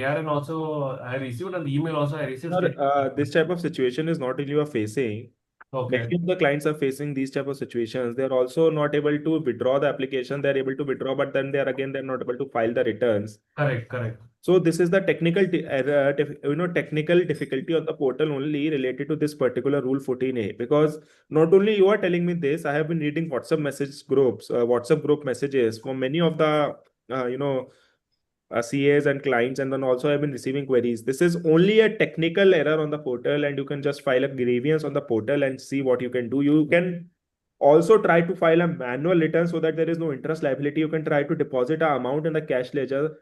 ARN also I received, and the email also I received. Sir, this type of situation is not really you are facing. Okay. Many of the clients are facing these type of situations. They're also not able to withdraw the application. They're able to withdraw, but then they're not able to file the returns. Correct. So this is the technical difficulty on the portal only related to this particular rule 14A. Because not only you are telling me this, I have been reading WhatsApp group messages from many of the CAs and clients, and then also I've been receiving queries. This is only a technical error on the portal, and you can just file a grievance on the portal and see what you can do. You can also try to file a manual return so that there is no interest liability. You can try to deposit an amount in the cash ledger.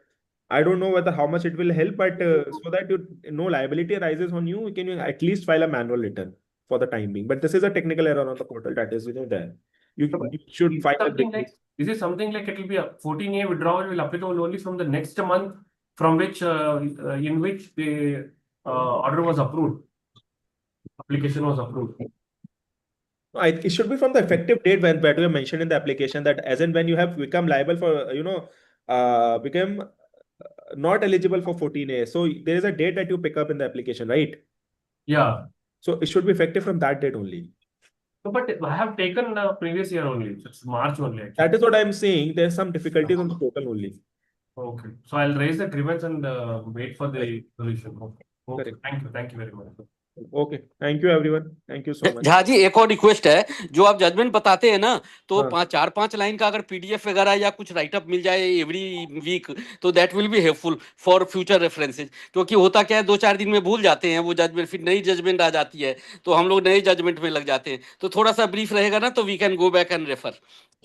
I don't know whether how much it will help, but so that no liability arises on you, can you at least file a manual return for the time being. But this is a technical error on the portal that is there. You should file a Is it something like it will be a 14A withdrawal will applicable only from the next month from which in which the order was approved, application was approved? It should be from the effective date when where you mentioned in the application that as and when you have become liable for become not eligible for 14A. So there is a date that you pick up in the application, right? Yeah. So it should be effective from that date only. No, but I have taken previous year only. It's March only actually. That is what I'm saying. There's some difficulties on the portal only. Okay. So I'll raise the grievance and wait for the solution. Okay. Correct. Thank you very much. Okay. Thank you everyone. Thank you so much. Jha ji एक और request है, जो आप judgement बताते हैं ना, तो हाँ. 4-5 लाइन का अगर पीडीएफ वगैरह या कुछ राइटअप मिल जाए एवरी वीक, तो that will be helpful for future references. क्योंकि होता क्या है, 2-4 दिन में भूल जाते हैं वो जजमेंट, फिर नई जजमेंट आ जाती है तो हम लोग नए जजमेंट में लग जाते हैं. तो थोड़ा सा ब्रीफ रहेगा ना, तो we can go back and refer.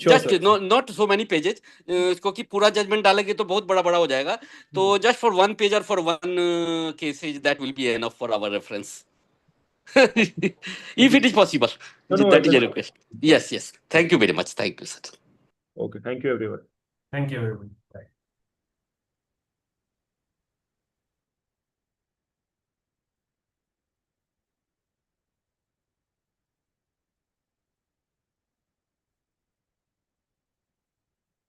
Just not so many pages, क्योंकि पूरा जजमेंट डालेंगे तो बहुत बड़ा बड़ा हो जाएगा. तो जस्ट फॉर 1 पेज और for 1 cases, that will be enough for our reference. If it is possible. That is a request. Yes. Thank you very much. Thank you, sir. Okay. Thank you everyone. Thank you everyone. Bye.